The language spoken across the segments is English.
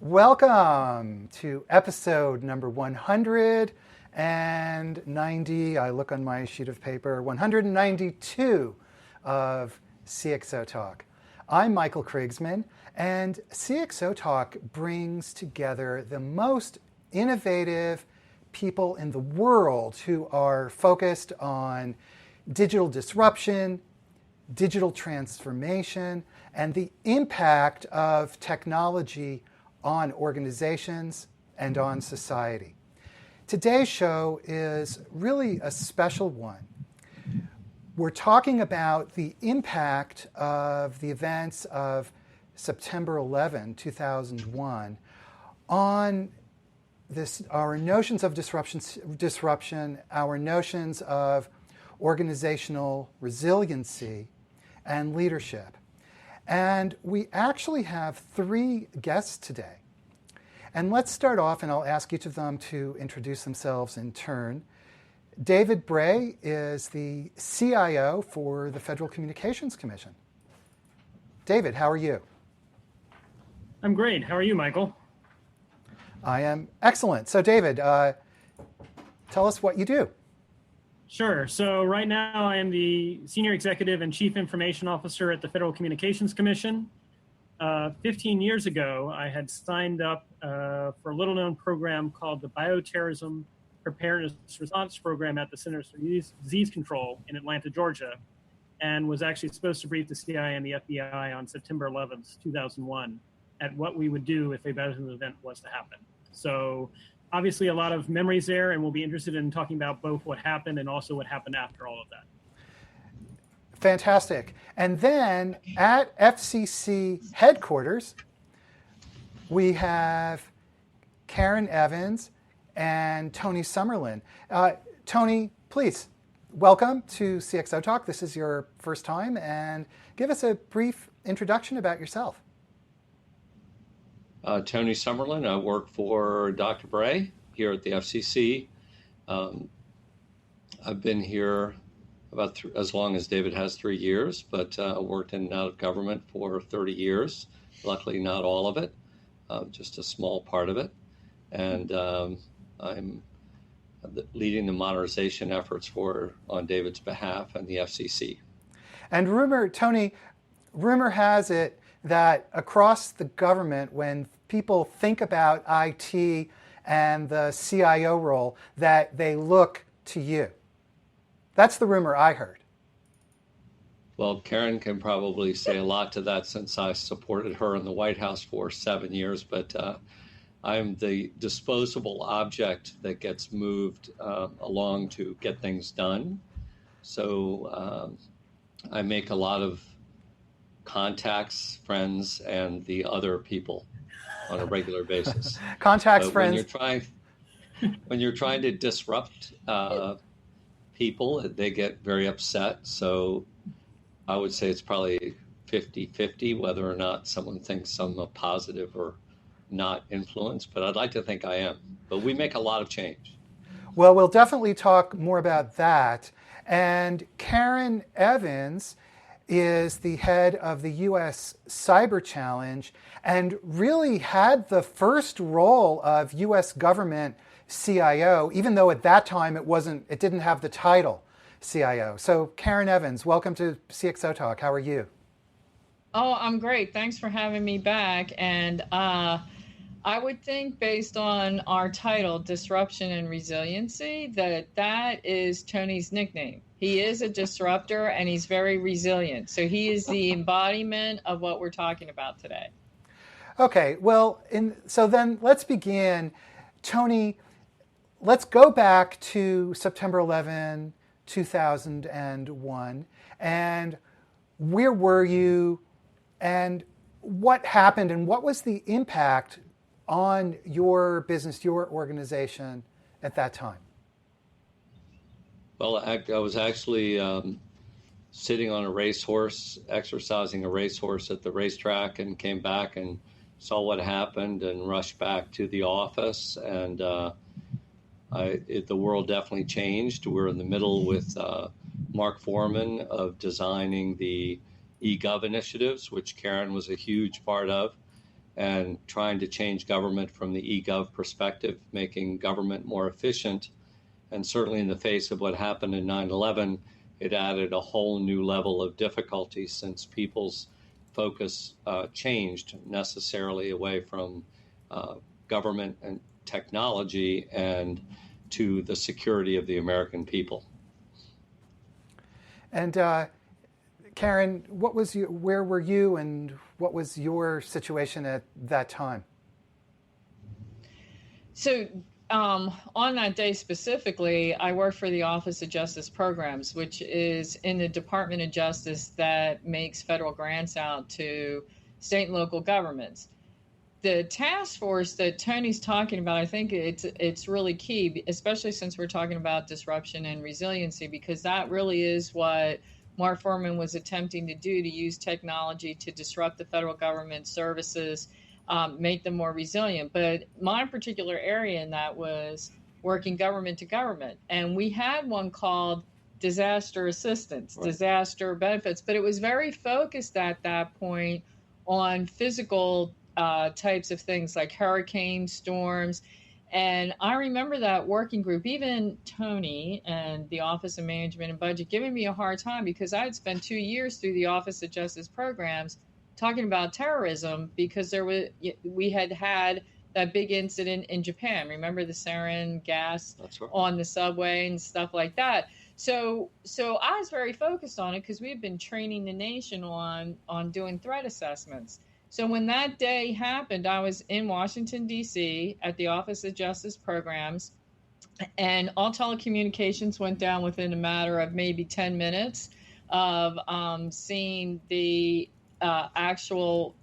Welcome to episode number 190. I look on my sheet of paper, 192 of CXOTalk. I'm Michael Krigsman, and CXOTalk brings together the most innovative people in the world who are focused on digital disruption, digital transformation, and the impact of technology on organizations and on society. Today's show is really a special one. We're talking about the impact of the events of September 11, 2001 on our notions of disruption, our notions of organizational resiliency and leadership. And we actually have three guests today. And let's start off, and I'll ask each of them to introduce themselves in turn. David Bray is the CIO for the Federal Communications Commission. David, how are you? I'm great. How are you, Michael? I am excellent. So David, tell us what you do. Sure. So right now I am the Senior Executive and Chief Information Officer at the Federal Communications Commission. 15 years ago, I had signed up for a little-known program called the Bioterrorism Preparedness Response Program at the Centers for Disease Control in Atlanta, Georgia, and was actually supposed to brief the CIA and the FBI on September 11th, 2001, at what we would do if a bioterrorism event was to happen. So obviously a lot of memories there, and we'll be interested in talking about both what happened and also what happened after all of that. Fantastic. And then at FCC headquarters, we have Karen Evans and Tony Summerlin. Tony, please, welcome to CXOTalk. This is your first time, and give us a brief introduction about yourself. Tony Summerlin. I work for Dr. Bray here at the FCC. I've been here about as long as David has, 3 years, but worked in and out of government for 30 years. Luckily, not all of it, just a small part of it. And I'm leading the modernization efforts on David's behalf and the FCC. And Tony, rumor has it that across the government, when people think about IT and the CIO role, that they look to you. That's the rumor I heard. Well, Karen can probably say a lot to that since I supported her in the White House for 7 years, but I'm the disposable object that gets moved along to get things done. So I make a lot of contacts, friends, and the other people on a regular basis. Contacts, friends. When you're trying to disrupt people, they get very upset. So I would say it's probably 50-50 whether or not someone thinks I'm a positive or not influence, but I'd like to think I am. But we make a lot of change. Well, we'll definitely talk more about that. And Karen Evans is the head of the U.S. Cyber Challenge and really had the first role of U.S. government CIO, even though at that time it didn't have the title CIO. So Karen Evans, welcome to CXOTalk. How are you? Oh, I'm great. Thanks for having me back. And I would think, based on our title, Disruption and Resiliency, that is Tony's nickname. He is a disruptor and he's very resilient. So he is the embodiment of what we're talking about today. Okay, well, so then let's begin. Tony, let's go back to September 11, 2001. And where were you and what happened and what was the impact on your business, your organization at that time? Well, I was actually sitting on a racehorse, exercising a racehorse at the racetrack, and came back and saw what happened and rushed back to the office. And the world definitely changed. We're in the middle with Mark Foreman of designing the eGov initiatives, which Karen was a huge part of. and trying to change government from the e-gov perspective, making government more efficient. And certainly in the face of what happened in 9/11, it added a whole new level of difficulty since people's focus changed necessarily away from government and technology and to the security of the American people. And Karen, where were you, and what was your situation at that time? So on that day specifically, I worked for the Office of Justice Programs, which is in the Department of Justice that makes federal grants out to state and local governments. The task force that Tony's talking about, I think it's really key, especially since we're talking about disruption and resiliency, because that really is what Mark Furman was attempting to do, to use technology to disrupt the federal government services, make them more resilient. But my particular area in that was working government to government. And we had one called disaster assistance, disaster benefits, but it was very focused at that point on physical types of things like hurricane storms. And I remember that working group, even Tony and the Office of Management and Budget giving me a hard time, because I had spent 2 years through the Office of Justice Programs talking about terrorism, because we had that big incident in Japan. Remember the sarin gas on the subway and stuff like that. So I was very focused on it because we had been training the nation on doing threat assessments. So when that day happened, I was in Washington, D.C. at the Office of Justice Programs, and all telecommunications went down within a matter of maybe 10 minutes of seeing the actual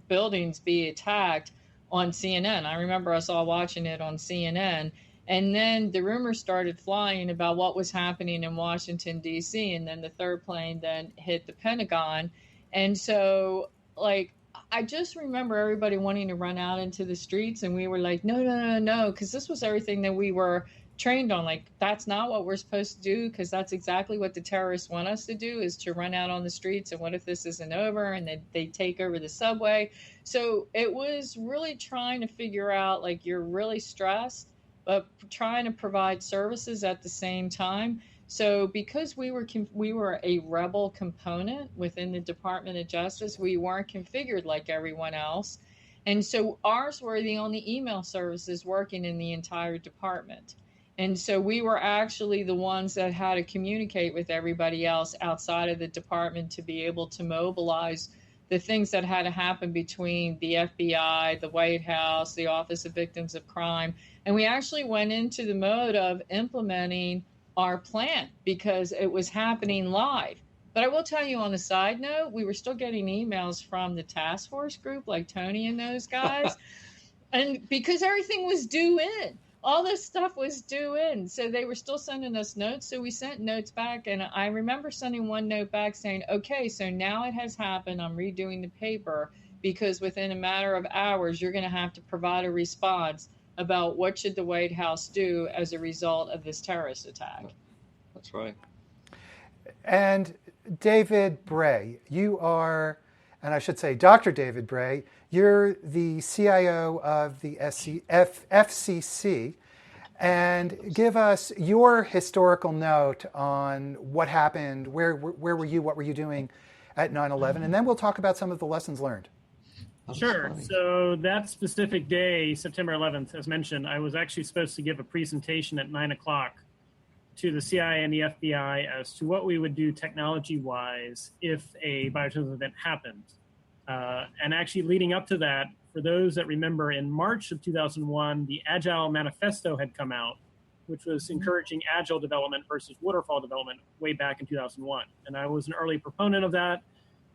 buildings be attacked on CNN. I remember us all watching it on CNN. And then the rumors started flying about what was happening in Washington, D.C., and then the third plane then hit the Pentagon. And so, I just remember everybody wanting to run out into the streets, and we were like, no, because this was everything that we were trained on. Like, that's not what we're supposed to do, because that's exactly what the terrorists want us to do, is to run out on the streets. And what if this isn't over and they take over the subway? So it was really trying to figure out, you're really stressed, but trying to provide services at the same time. So because we were a rebel component within the Department of Justice, we weren't configured like everyone else. And so ours were the only email services working in the entire department. And so we were actually the ones that had to communicate with everybody else outside of the department to be able to mobilize the things that had to happen between the FBI, the White House, the Office of Victims of Crime. And we actually went into the mode of implementing our plan because it was happening live. But I will tell you, on a side note, we were still getting emails from the task force group, like Tony and those guys. And because everything was due in, all this stuff was due in. So they were still sending us notes. So we sent notes back. And I remember sending one note back saying, okay, so now it has happened. I'm redoing the paper because within a matter of hours, you're going to have to provide a response about what should the White House do as a result of this terrorist attack. That's right. And David Bray, you are, and I should say Dr. David Bray, you're the CIO of the FCC. And give us your historical note on what happened, where were you, what were you doing at 9/11, and then we'll talk about some of the lessons learned. Sure. So that specific day, September 11th, as mentioned, I was actually supposed to give a presentation at 9 o'clock to the CIA and the FBI as to what we would do technology-wise if a bioterrorism event happened. And actually leading up to that, for those that remember, in March of 2001, the Agile Manifesto had come out, which was encouraging agile development versus waterfall development way back in 2001. And I was an early proponent of that,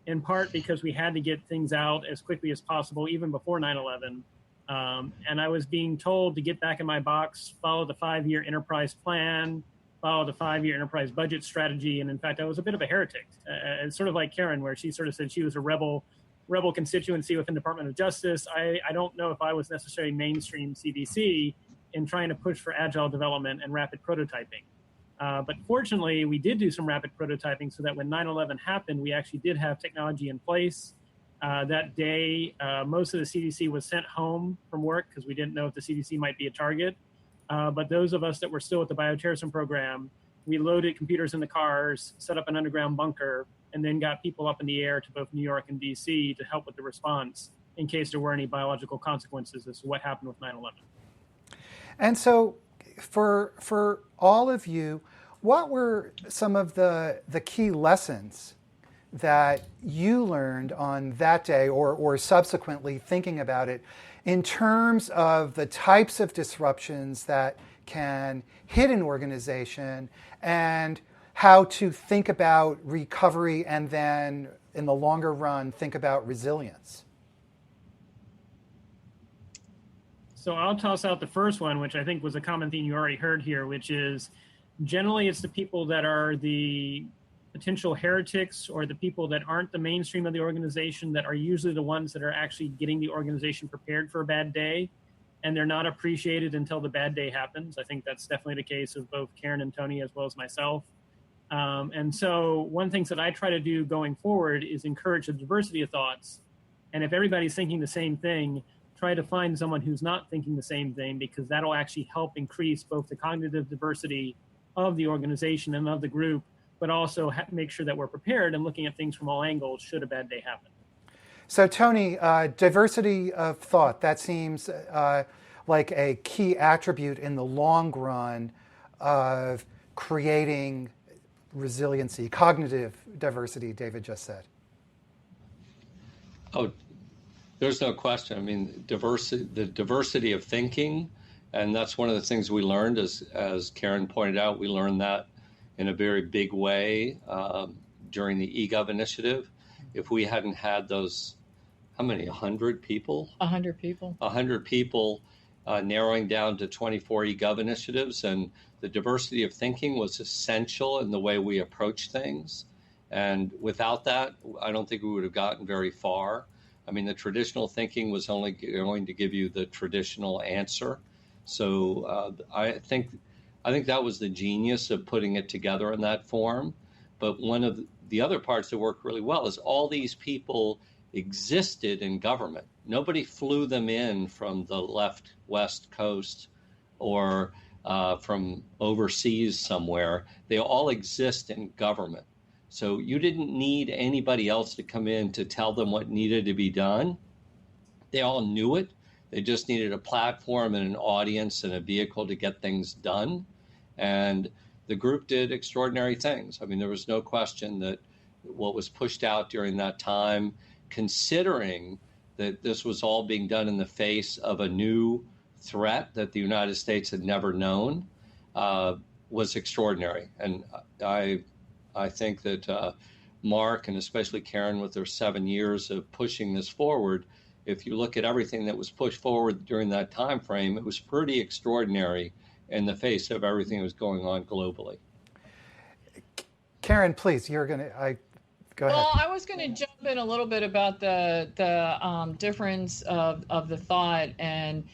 in part because we had to get things out as quickly as possible, even before 9/11. And I was being told to get back in my box, follow the 5-year enterprise plan, follow the 5-year enterprise budget strategy. And in fact, I was a bit of a heretic. It's sort of like Karen, where she sort of said she was a rebel constituency within the Department of Justice. I don't know if I was necessarily mainstream CDC in trying to push for agile development and rapid prototyping. But fortunately, we did do some rapid prototyping so that when 9/11 happened, we actually did have technology in place. That day, most of the CDC was sent home from work because we didn't know if the CDC might be a target. But those of us that were still at the bioterrorism program, we loaded computers in the cars, set up an underground bunker, and then got people up in the air to both New York and DC to help with the response in case there were any biological consequences as to what happened with 9/11. And so for all of you, what were some of the key lessons that you learned on that day or subsequently thinking about it in terms of the types of disruptions that can hit an organization and how to think about recovery and then in the longer run think about resilience? So I'll toss out the first one, which I think was a common theme you already heard here, which is generally it's the people that are the potential heretics or the people that aren't the mainstream of the organization that are usually the ones that are actually getting the organization prepared for a bad day, and they're not appreciated until the bad day happens. I think that's definitely the case of both Karen and Tony as well as myself. And so one of the things that I try to do going forward is encourage the diversity of thoughts. And if everybody's thinking the same thing, try to find someone who's not thinking the same thing, because that'll actually help increase both the cognitive diversity of the organization and of the group, but also make sure that we're prepared and looking at things from all angles should a bad day happen. So Tony, diversity of thought, that seems like a key attribute in the long run of creating resiliency, cognitive diversity, David just said. Oh, there's no question. I mean, the diversity of thinking, and that's one of the things we learned, as Karen pointed out, we learned that in a very big way during the eGov initiative. If we hadn't had those, how many, 100 people? 100 people. 100 people narrowing down to 24 eGov initiatives, and the diversity of thinking was essential in the way we approach things. And without that, I don't think we would have gotten very far. I mean, the traditional thinking was only going to give you the traditional answer. So I think that was the genius of putting it together in that form. But one of the other parts that worked really well is all these people existed in government. Nobody flew them in from the West Coast or from overseas somewhere. They all exist in government. So you didn't need anybody else to come in to tell them what needed to be done. They all knew it. They just needed a platform and an audience and a vehicle to get things done. And the group did extraordinary things. I mean, there was no question that what was pushed out during that time, considering that this was all being done in the face of a new threat that the United States had never known, was extraordinary. And I think that Mark and especially Karen, with their 7 years of pushing this forward, if you look at everything that was pushed forward during that time frame, it was pretty extraordinary in the face of everything that was going on globally. Karen, please, you're going to, go ahead. Well, I was going to jump in a little bit about the difference of the thought and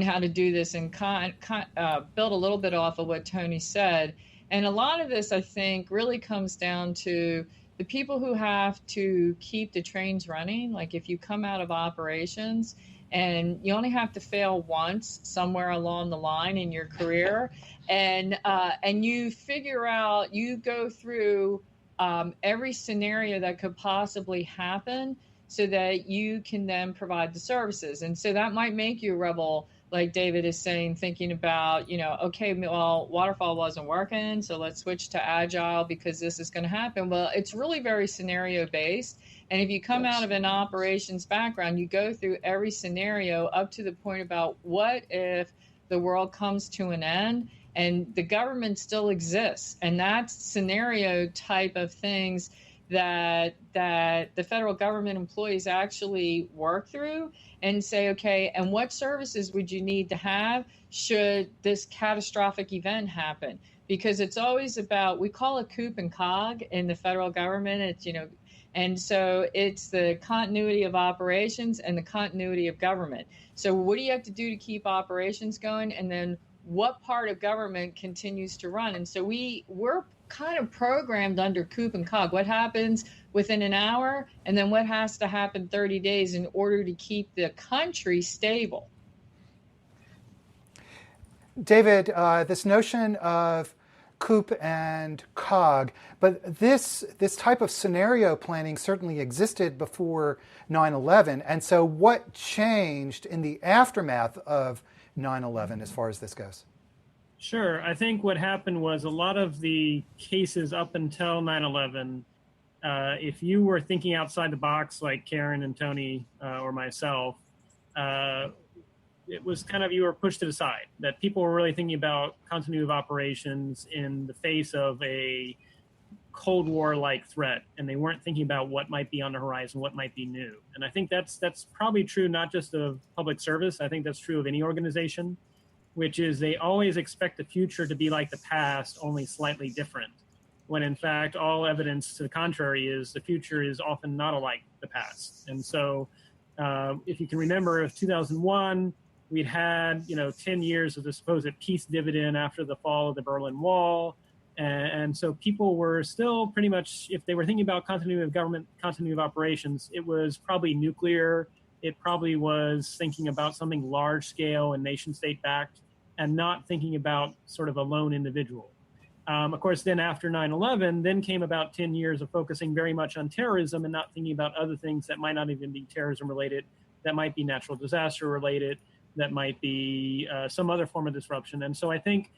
how to do this and build a little bit off of what Tony said. And a lot of this, I think, really comes down to the people who have to keep the trains running. Like if you come out of operations and you only have to fail once somewhere along the line in your career, and you figure out, you go through every scenario that could possibly happen so that you can then provide the services. And so that might make you a rebel, like David is saying, thinking about, okay, well, waterfall wasn't working, so let's switch to agile because this is going to happen. Well, it's really very scenario based. And if you come out of an operations background, you go through every scenario up to the point about what if the world comes to an end and the government still exists. And that's scenario type of things that the federal government employees actually work through and say, okay, and what services would you need to have should this catastrophic event happen? Because it's always about, we call it coop and cog in the federal government. It's, and so it's the continuity of operations and the continuity of government. So what do you have to do to keep operations going? And then what part of government continues to run? And so we're kind of programmed under coop and cog. What happens within an hour, and then what has to happen 30 days in order to keep the country stable. David, this notion of COOP and COG, but this type of scenario planning certainly existed before 9/11. And so what changed in the aftermath of 9/11 as far as this goes? Sure. I think what happened was a lot of the cases up until 9/11, if you were thinking outside the box like Karen and Tony or myself, it was kind of, you were pushed to the side, that people were really thinking about continuity of operations in the face of a Cold War-like threat, and they weren't thinking about what might be on the horizon, what might be new. And I think that's probably true not just of public service. I think that's true of any organization, which is they always expect the future to be like the past, only slightly different, when in fact all evidence to the contrary is the future is often not alike the past. And so if you can remember, of 2001, we'd had 10 years of the supposed peace dividend after the fall of the Berlin Wall. And so people were still pretty much, if they were thinking about continuity of government, continuity of operations, it was probably nuclear. It probably was thinking about something large scale and nation state backed, and not thinking about sort of a lone individual. Of course, then after 9/11, then came about 10 years of focusing very much on terrorism and not thinking about other things that might not even be terrorism related, that might be natural disaster related, that might be some other form of disruption. And so I think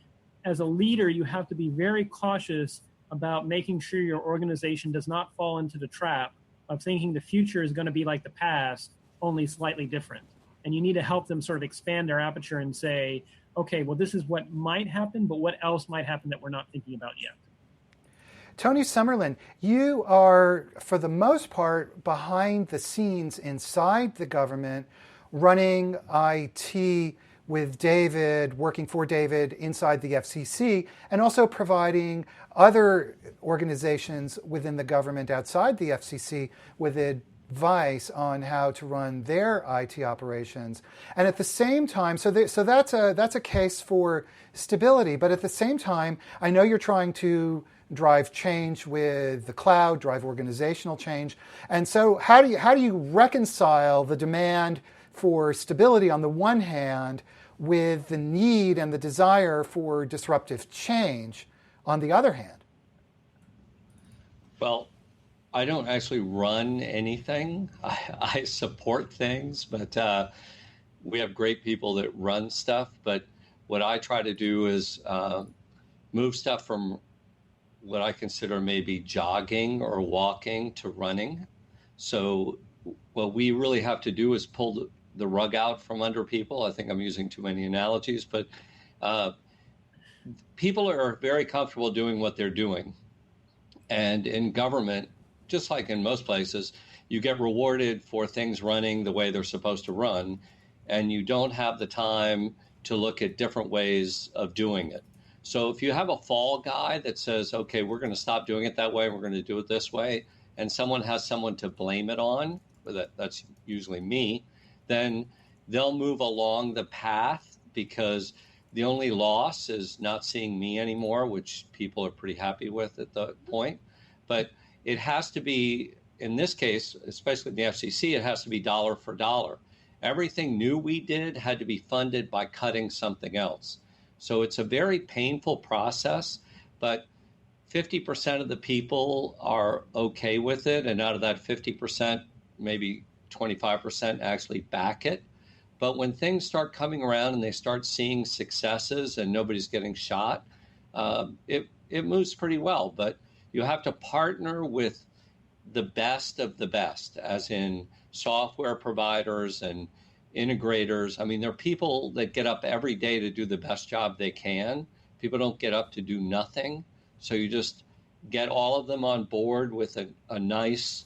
as a leader, you have to be very cautious about making sure your organization does not fall into the trap of thinking the future is going to be like the past, only slightly different. And you need to help them sort of expand their aperture and say, okay, well, this is what might happen, but what else might happen that we're not thinking about yet? Tony Summerlin, you are, for the most part, behind the scenes inside the government, running IT with David, working for David inside the FCC, and also providing other organizations within the government outside the FCC with advice on how to run their IT operations. And at the same time, so that's a case for stability. But at the same time, I know you're trying to drive change with the cloud, drive organizational change. And so how do you reconcile the demand for stability on the one hand with the need and the desire for disruptive change on the other hand? Well, I don't actually run anything. I support things, but we have great people that run stuff. But what I try to do is move stuff from what I consider maybe jogging or walking to running. So what we really have to do is pull the rug out from under people. I think I'm using too many analogies, but people are very comfortable doing what they're doing. And in government, just like in most places, you get rewarded for things running the way they're supposed to run, and you don't have the time to look at different ways of doing it. So if you have a fall guy that says, okay, we're going to stop doing it that way, we're going to do it this way, and someone has someone to blame it on, that's usually me, then they'll move along the path, because the only loss is not seeing me anymore, which people are pretty happy with at the point. But it has to be, in this case, especially in the FCC, it has to be dollar for dollar. Everything new we did had to be funded by cutting something else. So it's a very painful process, but 50% of the people are okay with it. And out of that 50%, maybe 25% actually back it. But when things start coming around and they start seeing successes and nobody's getting shot, it moves pretty well. But you have to partner with the best of the best, as in software providers and integrators. I mean, there are people that get up every day to do the best job they can. People don't get up to do nothing. So you just get all of them on board with a nice,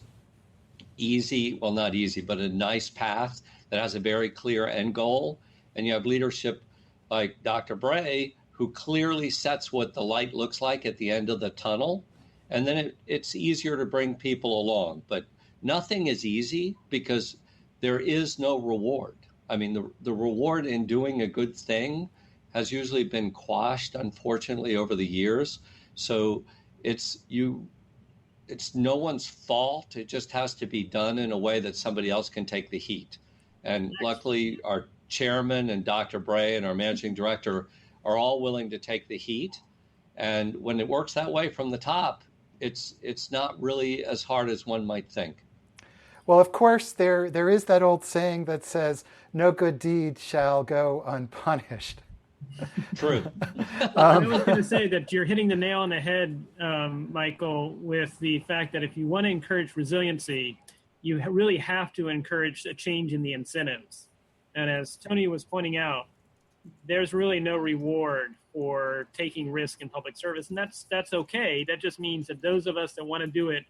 easy, well, not easy, but a nice path that has a very clear end goal. And you have leadership like Dr. Bray, who clearly sets what the light looks like at the end of the tunnel. And then it's easier to bring people along. But nothing is easy because there is no reward. I mean, the reward in doing a good thing has usually been quashed, unfortunately, over the years. So it's it's no one's fault. It just has to be done in a way that somebody else can take the heat. And luckily, our chairman and Dr. Bray and our managing director are all willing to take the heat. And when it works that way from the top, it's not really as hard as one might think. Well, of course, there is that old saying that says, no good deed shall go unpunished. True. I was going to say that you're hitting the nail on the head, Michael, with the fact that if you want to encourage resiliency, you really have to encourage a change in the incentives. And as Tony was pointing out, there's really no reward for taking risk in public service. And that's okay. That just means that those of us that want to do it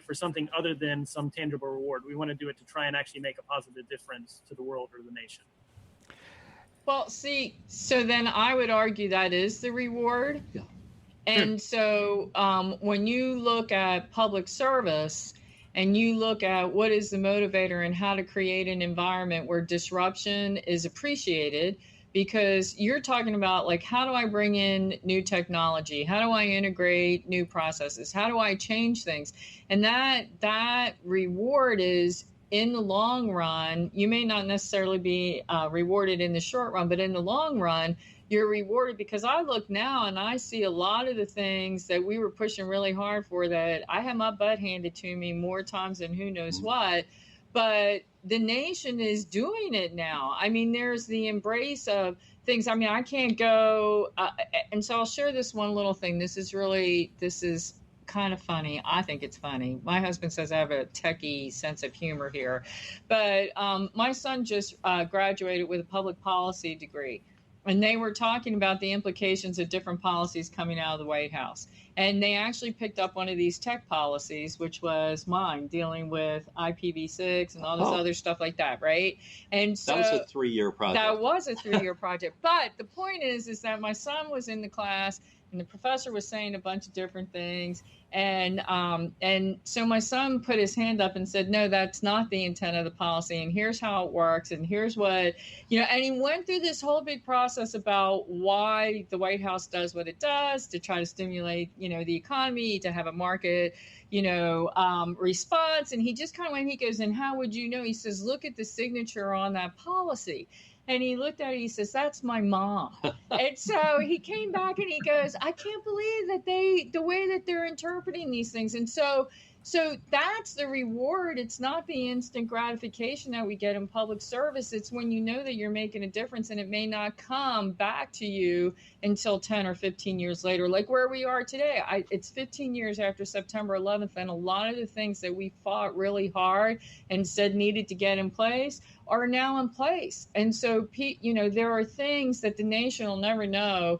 for something other than some tangible reward. We want to do it to try and actually make a positive difference to the world or the nation. Well, see, so then I would argue that is the reward. Yeah. And so when you look at public service and you look at what is the motivator and how to create an environment where disruption is appreciated, because you're talking about, like, how do I bring in new technology? How do I integrate new processes? How do I change things? And that reward is, in the long run, you may not necessarily be rewarded in the short run, but in the long run, you're rewarded, because I look now and I see a lot of the things that we were pushing really hard for that I had my butt handed to me more times than who knows what, but the nation is doing it now. I mean, there's the embrace of things. I mean, I can't go, and so I'll share this one little thing. This is kind of funny. I think it's funny. My husband says I have a techie sense of humor here, but my son just graduated with a public policy degree, and they were talking about the implications of different policies coming out of the White House. And they actually picked up one of these tech policies, which was mine, dealing with IPv6 and all this other stuff like that, right? And so that was a 3-year project. That was a 3-year project. But the point is that my son was in the class, and the professor was saying a bunch of different things. And so my son put his hand up and said, no, that's not the intent of the policy. And here's how it works. And here's what, and he went through this whole big process about why the White House does what it does to try to stimulate, the economy, to have a market, response. And he just kind of went, he goes, and how would you know? He says, look at the signature on that policy. And he looked at it, he says, that's my mom. And so he came back and he goes, I can't believe that the way that they're interpreting these things. And so that's the reward. It's not the instant gratification that we get in public service. It's when you know that you're making a difference, and it may not come back to you until 10 or 15 years later, like where we are today. It's 15 years after September 11th, and a lot of the things that we fought really hard and said needed to get in place are now in place. And so, there are things that the nation will never know,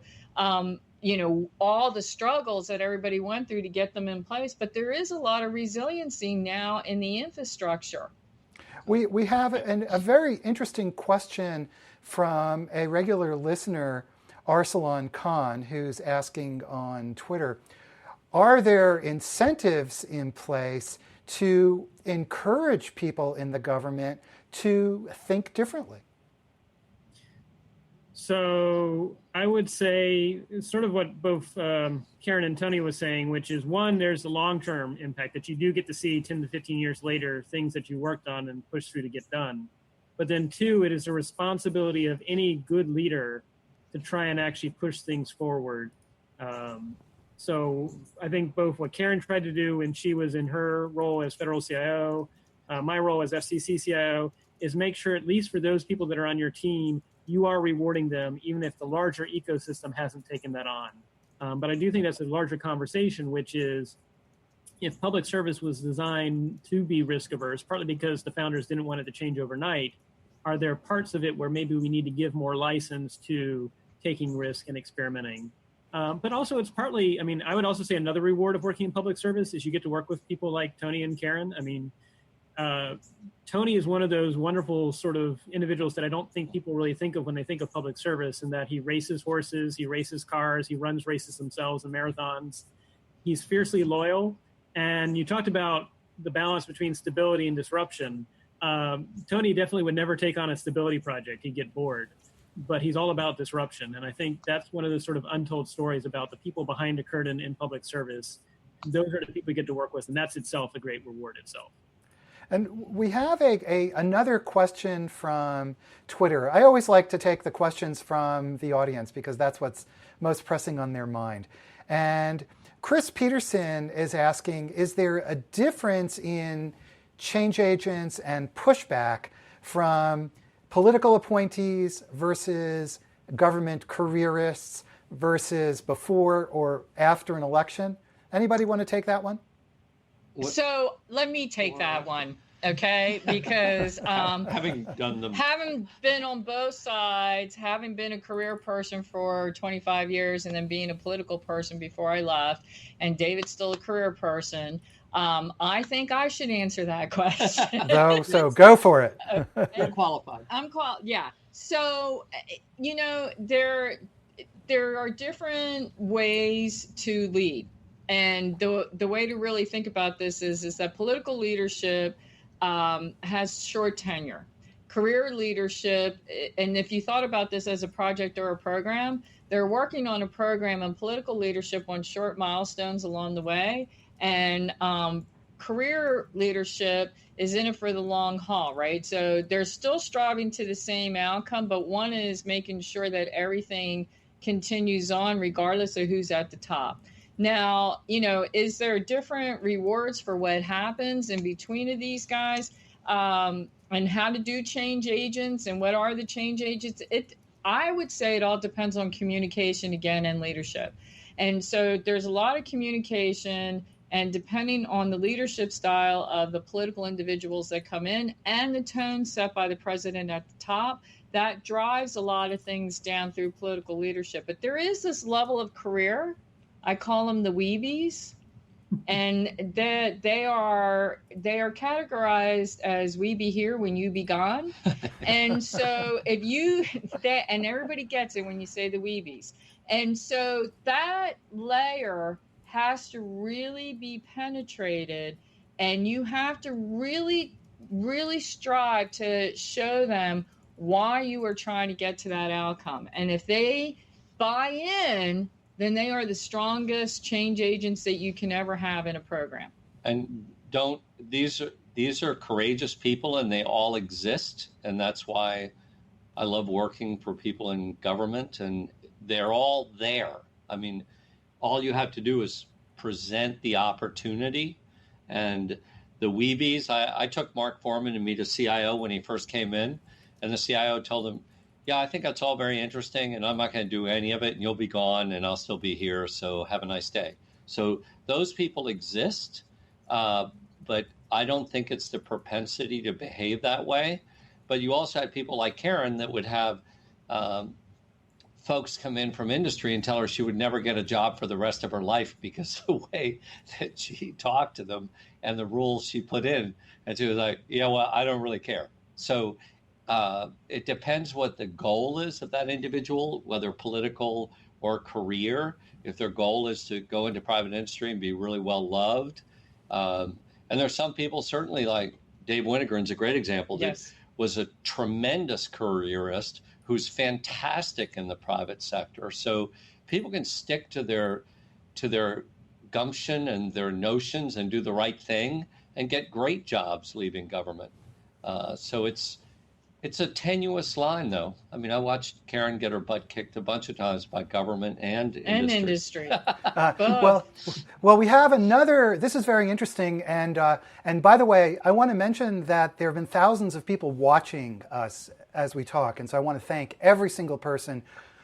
all the struggles that everybody went through to get them in place. But there is a lot of resiliency now in the infrastructure. We have a very interesting question from a regular listener, Arsalan Khan, who's asking on Twitter, are there incentives in place to encourage people in the government to think differently? So I would say sort of what both Karen and Tony was saying, which is, one, there's the long-term impact that you do get to see 10 to 15 years later, things that you worked on and pushed through to get done. But then, two, it is a responsibility of any good leader to try and actually push things forward. So I think both what Karen tried to do when she was in her role as federal CIO, my role as FCC CIO, is make sure, at least for those people that are on your team, you are rewarding them, even if the larger ecosystem hasn't taken that on. But I do think that's a larger conversation, which is, if public service was designed to be risk averse, partly because the founders didn't want it to change overnight, are there parts of it where maybe we need to give more license to taking risk and experimenting? But also it's partly, I would also say another reward of working in public service is you get to work with people like Tony and Karen. Tony is one of those wonderful sort of individuals that I don't think people really think of when they think of public service, in that he races horses, he races cars, he runs races themselves and marathons. He's fiercely loyal. And you talked about the balance between stability and disruption. Tony definitely would never take on a stability project. He'd get bored. But he's all about disruption. And I think that's one of the sort of untold stories about the people behind the curtain in public service. those are the people we get to work with, and that's itself a great reward itself. And we have another question from Twitter. I always like to take the questions from the audience because that's what's most pressing on their mind. And Chris Peterson is asking, is there a difference in change agents and pushback from political appointees versus government careerists versus before or after an election? Anybody want to take that one? So let me take that one, okay? Because having done them, having been on both sides, having been a career person for 25 years and then being a political person before I left, and David's still a career person, I think I should answer that question. So go for it. You're qualified. Yeah. So, there are different ways to lead. And the way to really think about this is that political leadership has short tenure. Career leadership, and if you thought about this as a project or a program, they're working on a program, and political leadership on short milestones along the way. And career leadership is in it for the long haul, right? So they're still striving to the same outcome, but one is making sure that everything continues on regardless of who's at the top. Now, is there different rewards for what happens in between of these guys, and how to do change agents and what are the change agents? I would say it all depends on communication again and leadership. And so there's a lot of communication, and depending on the leadership style of the political individuals that come in and the tone set by the president at the top, that drives a lot of things down through political leadership. But there is this level of career. I call them the weebies, and they are categorized as we be here when you be gone. And so and everybody gets it when you say the weebies. And so that layer has to really be penetrated, and you have to really, really strive to show them why you are trying to get to that outcome. And if they buy in, then they are the strongest change agents that you can ever have in a program. And these are courageous people, and they all exist. And that's why I love working for people in government, and they're all there. I mean, all you have to do is present the opportunity. And the weebies, I took Mark Foreman to meet a CIO when he first came in, and the CIO told him, yeah, I think that's all very interesting, and I'm not going to do any of it, and you'll be gone, and I'll still be here, so have a nice day. So those people exist, but I don't think it's the propensity to behave that way. But you also had people like Karen that would have folks come in from industry and tell her she would never get a job for the rest of her life because of the way that she talked to them and the rules she put in. And she was like, yeah, well, I don't really care. So it depends what the goal is of that individual, whether political or career. If their goal is to go into private industry and be really well loved. And there's some people, certainly like Dave Wintegren's a great example, Yes. that was a tremendous careerist who's fantastic in the private sector. So people can stick to their gumption and their notions and do the right thing and get great jobs leaving government. So it's a tenuous line, though. I mean, I watched Karen get her butt kicked a bunch of times by government and industry. Well, we have another. This is very interesting, and by the way, I want to mention that there have been thousands of people watching us as we talk, and so I want to thank every single person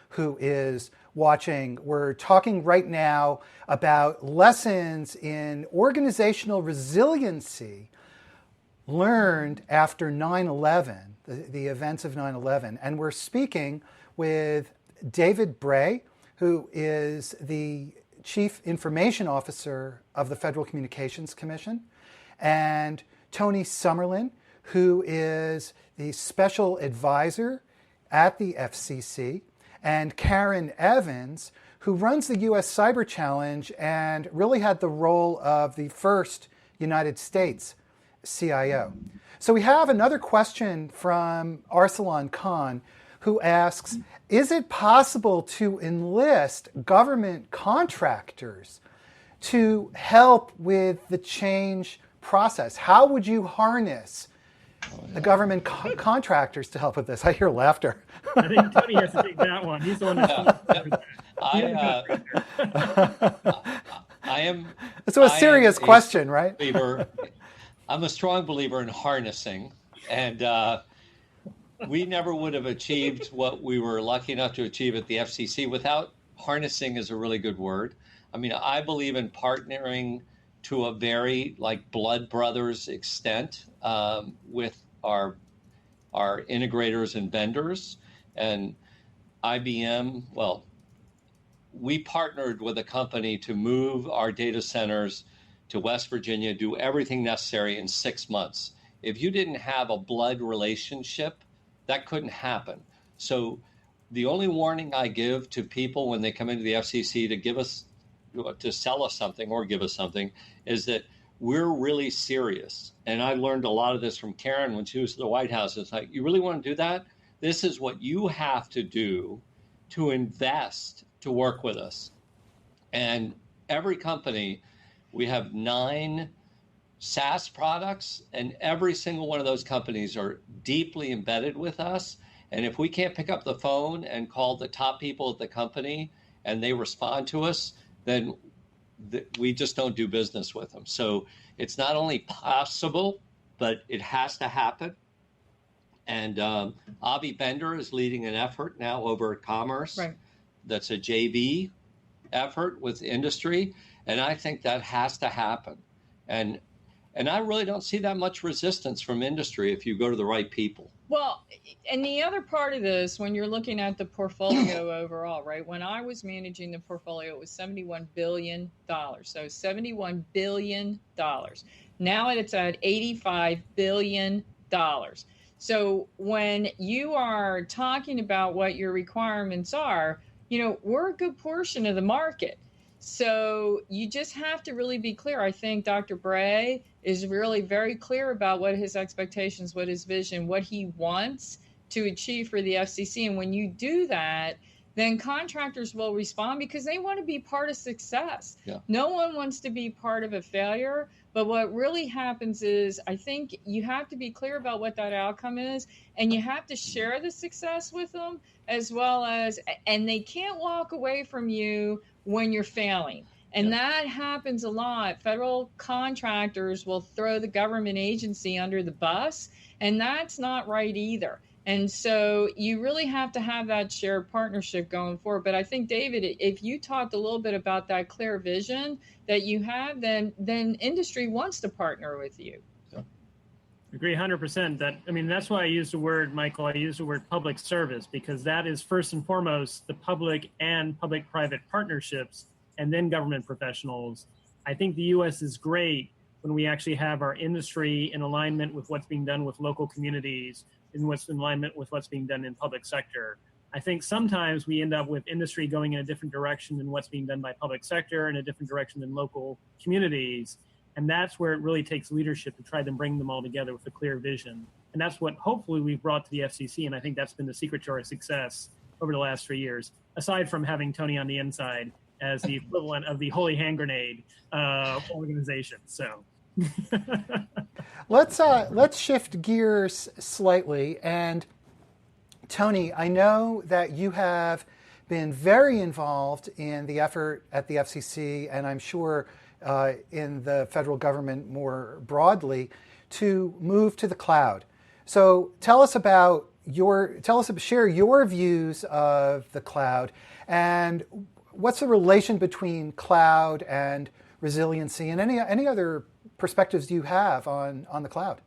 who is watching. We're talking right now about lessons in organizational resiliency learned after 9/11, the events of 9/11. And we're speaking with David Bray, who is the Chief Information Officer of the Federal Communications Commission, and Tony Summerlin, who is the Special Advisor at the FCC, and Karen Evans, who runs the U.S. Cyber Challenge and really had the role of the first United States CIO. So we have another question from Arsalan Khan, who asks, is it possible to enlist government contractors to help with the change process? How would you harness the government contractors to help with this? I hear laughter. I think Tony has to take that one. He's the one that's I am. So a serious question, right? I'm a strong believer in harnessing, and we never would have achieved what we were lucky enough to achieve at the FCC without harnessing is a really good word. I mean, I believe in partnering to a very blood brothers extent with our integrators and vendors. And IBM, we partnered with a company to move our data centers to West Virginia, do everything necessary in 6 months. If you didn't have a blood relationship, that couldn't happen. So the only warning I give to people when they come into the FCC to sell us something or give us something is that we're really serious. And I learned a lot of this from Karen when she was at the White House. It's like, you really want to do that? This is what you have to do to invest to work with us. And every company, we have 9 SaaS products, and every single one of those companies are deeply embedded with us. And if we can't pick up the phone and call the top people at the company and they respond to us, then we just don't do business with them. So it's not only possible, but it has to happen. And Avi Bender is leading an effort now over at Commerce. Right. That's a JV effort with industry. And I think that has to happen. And I really don't see that much resistance from industry if you go to the right people. Well, and the other part of this, when you're looking at the portfolio overall, right? When I was managing the portfolio, it was $71 billion. So $71 billion. Now it's at $85 billion. So when you are talking about what your requirements are, we're a good portion of the market. So you just have to really be clear. I think Dr. Bray is really very clear about what his expectations, what his vision, what he wants to achieve for the FCC. And when you do that, then contractors will respond because they want to be part of success. Yeah. No one wants to be part of a failure. But what really happens is I think you have to be clear about what that outcome is, and you have to share the success with them as well as, and they can't walk away from you when you're failing. And that happens a lot. Federal contractors will throw the government agency under the bus, and that's not right either. And so you really have to have that shared partnership going forward. But I think, David, if you talked a little bit about that clear vision that you have, then industry wants to partner with you. Agree 100%. That's why I use the word, Michael, I use the word public service, because that is first and foremost the public and public-private partnerships, and then government professionals. I think the U.S. is great when we actually have our industry in alignment with what's being done with local communities and what's in alignment with what's being done in public sector. I think sometimes we end up with industry going in a different direction than what's being done by public sector, in a different direction than local communities. And that's where it really takes leadership to try to bring them all together with a clear vision. And that's what hopefully we've brought to the FCC. And I think that's been the secret to our success over the last 3 years, aside from having Tony on the inside as the equivalent of the holy hand grenade organization. So let's shift gears slightly. And Tony, I know that you have been very involved in the effort at the FCC, and I'm sure in the federal government more broadly, to move to the cloud. So share your views of the cloud, and what's the relation between cloud and resiliency, and any other perspectives you have on the cloud?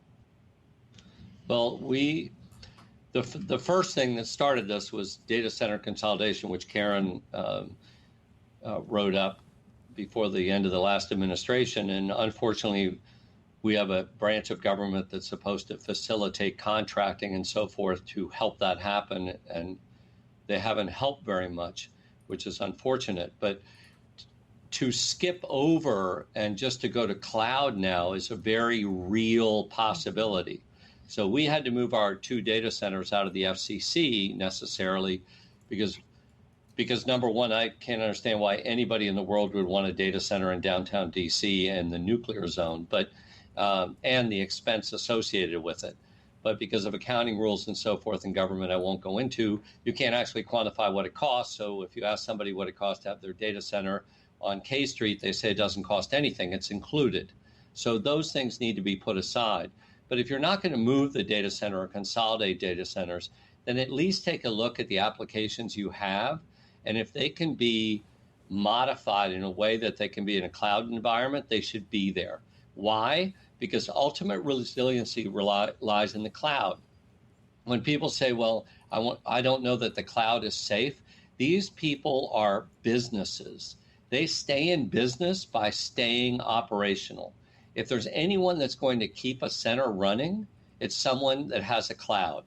Well, the first thing that started this was data center consolidation, which Karen wrote up before the end of the last administration. And unfortunately, we have a branch of government that's supposed to facilitate contracting and so forth to help that happen. And they haven't helped very much, which is unfortunate. But to skip over and just to go to cloud now is a very real possibility. So we had to move our 2 data centers out of the FCC necessarily because because number one, I can't understand why anybody in the world would want a data center in downtown DC and the nuclear zone, but and the expense associated with it. But because of accounting rules and so forth in government I won't go into, you can't actually quantify what it costs. So if you ask somebody what it costs to have their data center on K Street, they say it doesn't cost anything, it's included. So those things need to be put aside. But if you're not going to move the data center or consolidate data centers, then at least take a look at the applications you have. And if they can be modified in a way that they can be in a cloud environment, they should be there. Why? Because ultimate resiliency lies in the cloud. When people say, well, I don't know that the cloud is safe, these people are businesses. They stay in business by staying operational. If there's anyone that's going to keep a center running, it's someone that has a cloud.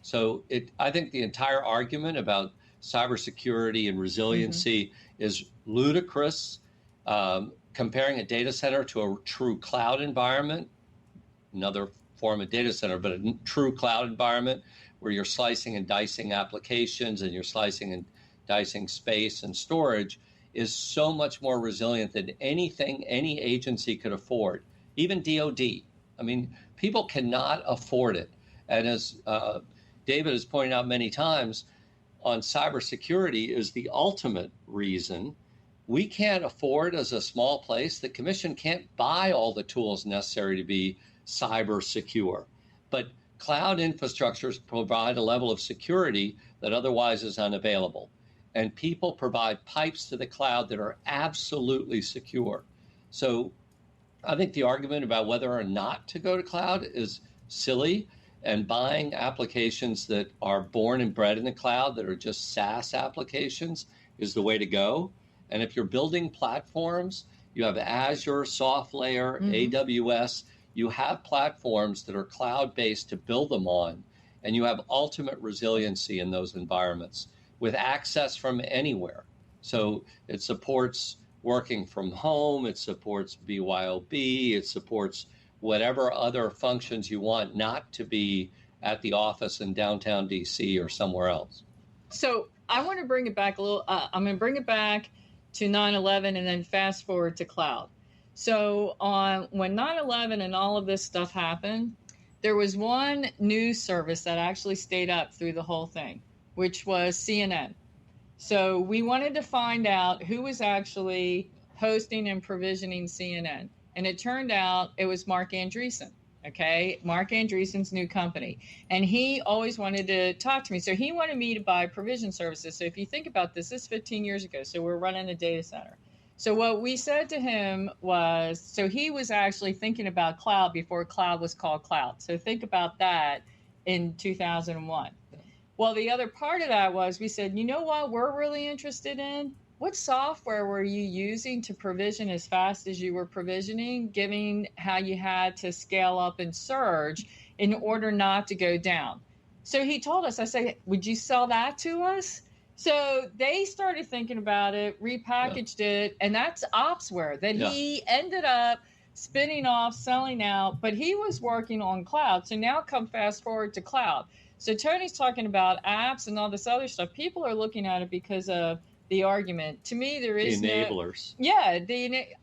So I think the entire argument about cybersecurity and resiliency is ludicrous. Comparing a data center to a true cloud environment, another form of data center, but a true cloud environment where you're slicing and dicing applications and you're slicing and dicing space and storage, is so much more resilient than anything any agency could afford, even DOD. I mean, people cannot afford it. And as David has pointed out many times, on cybersecurity is the ultimate reason. We can't afford, as a small place, the commission can't buy all the tools necessary to be cyber secure. But cloud infrastructures provide a level of security that otherwise is unavailable. And people provide pipes to the cloud that are absolutely secure. So I think the argument about whether or not to go to cloud is silly, and buying applications that are born and bred in the cloud that are just SaaS applications is the way to go. And if you're building platforms, you have Azure, SoftLayer, AWS, you have platforms that are cloud-based to build them on, and you have ultimate resiliency in those environments with access from anywhere. So it supports working from home, it supports BYOB, it supports whatever other functions you want not to be at the office in downtown DC or somewhere else. So I want to bring it back a little. I'm going to bring it back to 9/11 and then fast forward to cloud. So when 9/11 and all of this stuff happened, there was one news service that actually stayed up through the whole thing, which was CNN. So we wanted to find out who was actually hosting and provisioning CNN. And it turned out it was Mark Andreessen, okay? Mark Andreessen's new company. And he always wanted to talk to me. So he wanted me to buy provision services. So if you think about this is 15 years ago. So we're running a data center. So what we said to him was, so he was actually thinking about cloud before cloud was called cloud. So think about that in 2001. Well, the other part of that was we said, you know what we're really interested in? What software were you using to provision as fast as you were provisioning, given how you had to scale up and surge in order not to go down? So he told us, I said, would you sell that to us? So they started thinking about it, repackaged it, and that's Opsware that he ended up spinning off, selling out, but he was working on cloud. So now come fast forward to cloud. So Tony's talking about apps and all this other stuff. People are looking at it because of the argument. To me, there is the enablers.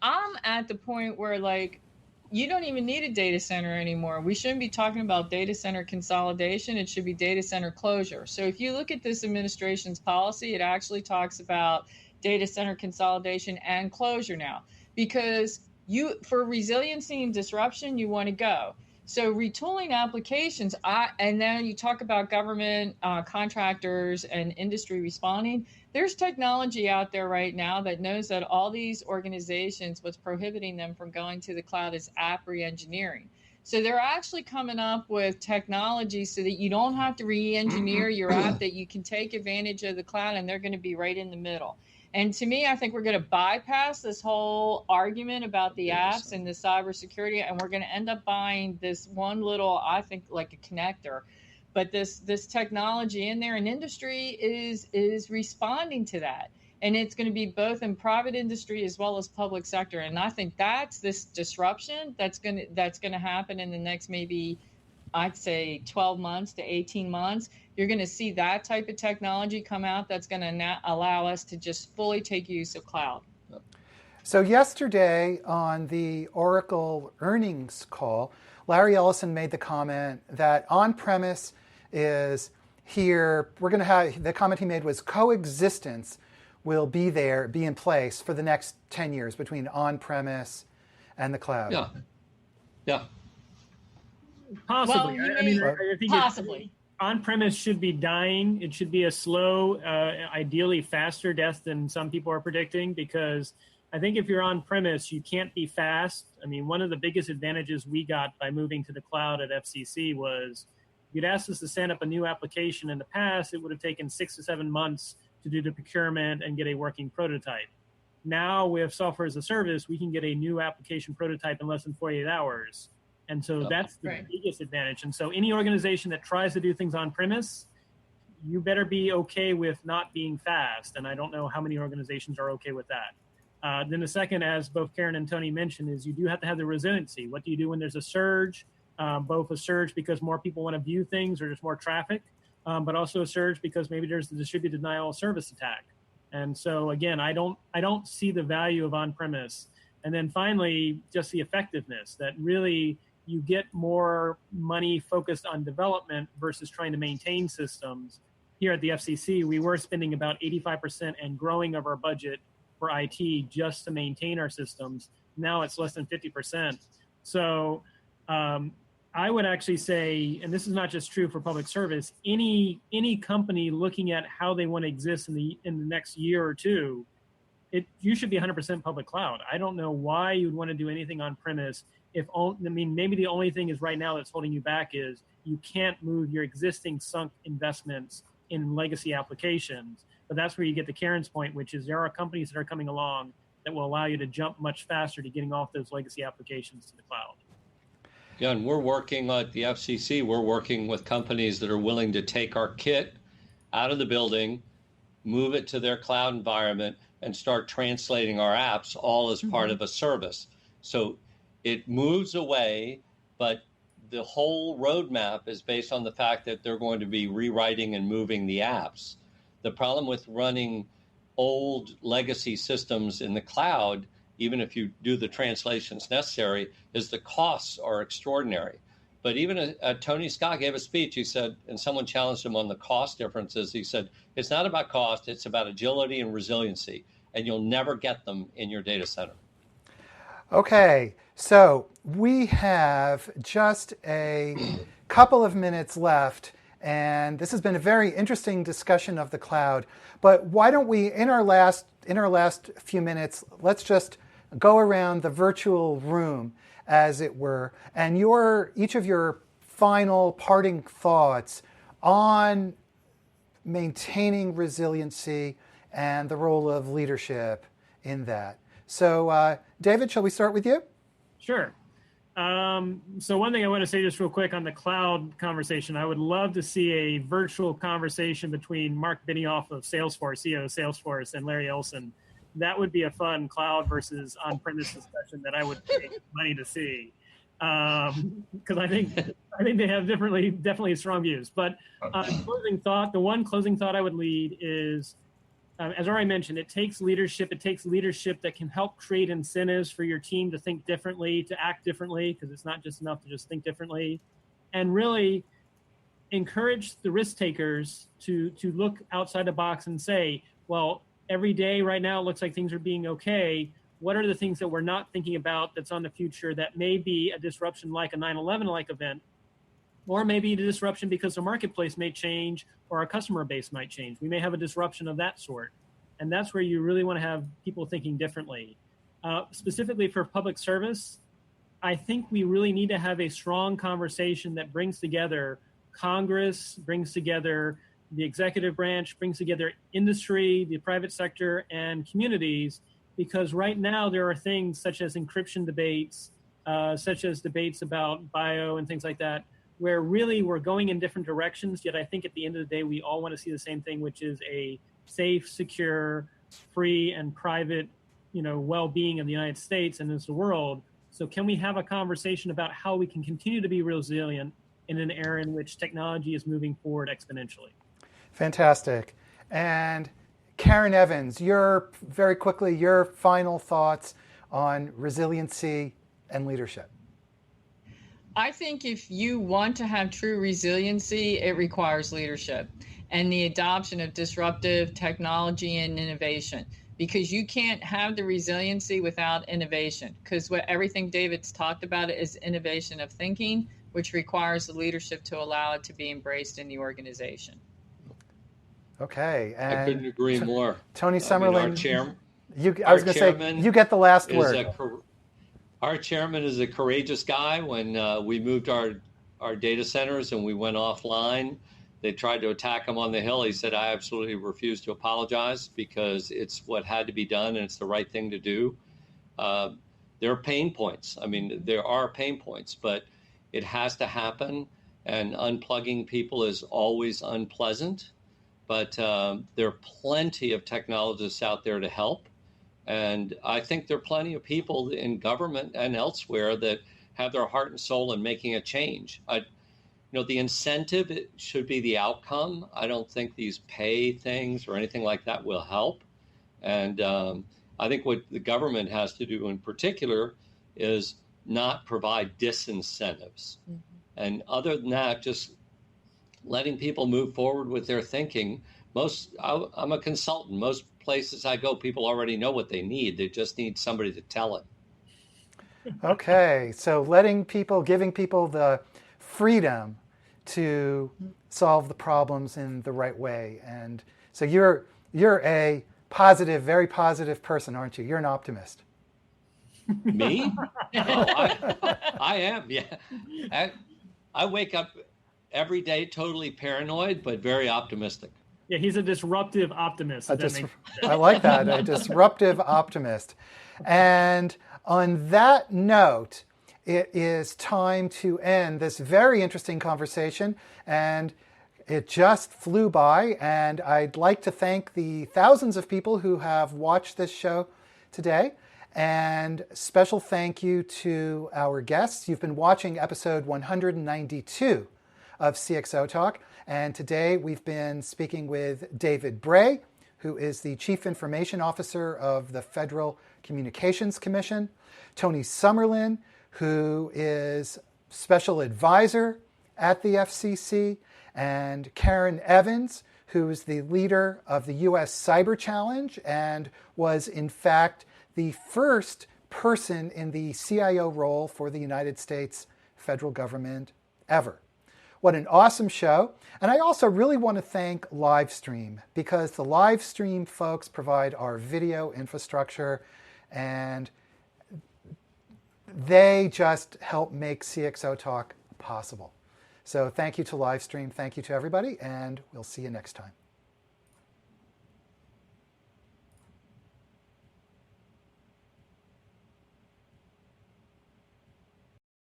I'm at the point where, like, you don't even need a data center anymore. We shouldn't be talking about data center consolidation. It should be data center closure. So if you look at this administration's policy, it actually talks about data center consolidation and closure now, because for resiliency and disruption, you want to go. So retooling applications, and then you talk about government contractors and industry responding. There's technology out there right now that knows that all these organizations, what's prohibiting them from going to the cloud is app re-engineering. So they're actually coming up with technology so that you don't have to re-engineer your app, that you can take advantage of the cloud, and they're going to be right in the middle. And to me, I think we're going to bypass this whole argument about the apps and the cybersecurity, and we're going to end up buying this one little, I think, like a connector. But this technology in there, and industry is responding to that. And it's going to be both in private industry as well as public sector. And I think that's this disruption that's going to happen in the next maybe I'd say 12 months to 18 months, you're going to see that type of technology come out that's going to allow us to just fully take use of cloud. So yesterday on the Oracle earnings call, Larry Ellison made the comment that on-premise is here. We're going to have, the comment he made was coexistence will be in place for the next 10 years between on-premise and the cloud. Yeah. Possibly. Well, I think possibly. On-premise should be dying. It should be a slow, ideally faster death than some people are predicting, because I think if you're on-premise, you can't be fast. I mean, one of the biggest advantages we got by moving to the cloud at FCC was you'd asked us to stand up a new application in the past, it would have taken 6 to 7 months to do the procurement and get a working prototype. Now with software as a service, we can get a new application prototype in less than 48 hours. And so that's the biggest advantage. And so any organization that tries to do things on-premise, you better be okay with not being fast. And I don't know how many organizations are okay with that. Then the second, as both Karen and Tony mentioned, is you do have to have the resiliency. What do you do when there's a surge? Both a surge because more people want to view things or there's more traffic, but also a surge because maybe there's the distributed denial of service attack. And so again, I don't see the value of on-premise. And then finally, just the effectiveness that really you get more money focused on development versus trying to maintain systems. Here at the FCC, we were spending about 85% and growing of our budget for IT just to maintain our systems. Now it's less than 50%. So I would actually say, and this is not just true for public service, any company looking at how they want to exist in the next year or two, you should be 100% public cloud. I don't know why you'd want to do anything on premise. Maybe the only thing is right now that's holding you back is you can't move your existing sunk investments in legacy applications. But that's where you get to Karen's point, which is there are companies that are coming along that will allow you to jump much faster to getting off those legacy applications to the cloud. Yeah, and we're working at the FCC, we're working with companies that are willing to take our kit out of the building, move it to their cloud environment, and start translating our apps all as part of a service. So it moves away, but the whole roadmap is based on the fact that they're going to be rewriting and moving the apps. The problem with running old legacy systems in the cloud, even if you do the translations necessary, is the costs are extraordinary. But even Tony Scott gave a speech, he said, and someone challenged him on the cost differences. He said, it's not about cost, it's about agility and resiliency, and you'll never get them in your data center. Okay, so we have just a couple of minutes left, and this has been a very interesting discussion of the cloud. But why don't we, in our last few minutes, let's just go around the virtual room, as it were, and each of your final parting thoughts on maintaining resiliency and the role of leadership in that. So, David, shall we start with you? Sure. So one thing I want to say just real quick on the cloud conversation, I would love to see a virtual conversation between Mark Benioff of Salesforce, CEO of Salesforce, and Larry Ellison. That would be a fun cloud versus on-premise discussion that I would pay money to see. Because I think they have definitely strong views. But the one closing thought I would lead is, as I already mentioned, it takes leadership. It takes leadership that can help create incentives for your team to think differently, to act differently, because it's not just enough to just think differently, and really encourage the risk takers to look outside the box and say, well, every day right now it looks like things are being okay. What are the things that we're not thinking about that's on the future that may be a disruption like a 9/11-like event, or maybe the disruption because the marketplace may change or our customer base might change. We may have a disruption of that sort. And that's where you really want to have people thinking differently. Specifically for public service, I think we really need to have a strong conversation that brings together Congress, brings together the executive branch, brings together industry, the private sector, and communities, because right now there are things such as encryption debates, such as debates about bio and things like that, where really we're going in different directions, yet I think at the end of the day, we all want to see the same thing, which is a safe, secure, free, and private, well-being of the United States and as the world. So can we have a conversation about how we can continue to be resilient, in an era in which technology is moving forward exponentially. Fantastic. And Karen Evans, very quickly, your final thoughts on resiliency and leadership. I think if you want to have true resiliency, it requires leadership and the adoption of disruptive technology and innovation, because you can't have the resiliency without innovation, because everything David's talked about is innovation of thinking, which requires the leadership to allow it to be embraced in the organization. Okay. And I couldn't agree more. Tony Summerlin, our chairman, I was going to say, you get the last word. Our chairman is a courageous guy. When we moved our data centers and we went offline, they tried to attack him on the Hill. He said, I absolutely refuse to apologize because it's what had to be done and it's the right thing to do. There are pain points. I mean, there are pain points, but it has to happen. And unplugging people is always unpleasant. But there are plenty of technologists out there to help. And I think there are plenty of people in government and elsewhere that have their heart and soul in making a change. The incentive should be the outcome. I don't think these pay things or anything like that will help. And I think what the government has to do in particular is not provide disincentives. Mm-hmm. And other than that, just letting people move forward with their thinking. I'm a consultant. Most places I go, people already know what they need. They just need somebody to tell it. Okay, so giving people the freedom to solve the problems in the right way. And so you're a positive, very positive person, aren't you? You're an optimist. Me? I am, yeah. I wake up every day totally paranoid, but very optimistic. Yeah, he's a disruptive optimist. I like that, a disruptive optimist. And on that note, it is time to end this very interesting conversation. And it just flew by. And I'd like to thank the thousands of people who have watched this show today. And special thank you to our guests. You've been watching episode 192 of CXOTalk. And today we've been speaking with David Bray, who is the Chief Information Officer of the Federal Communications Commission, Tony Summerlin, who is Special Advisor at the FCC, and Karen Evans, who is the leader of the U.S. Cyber Challenge and was, in fact, the first person in the CIO role for the United States federal government ever. What an awesome show. And I also really want to thank Livestream, because the Livestream folks provide our video infrastructure and they just help make CXOTalk possible. So thank you to Livestream, thank you to everybody, and we'll see you next time.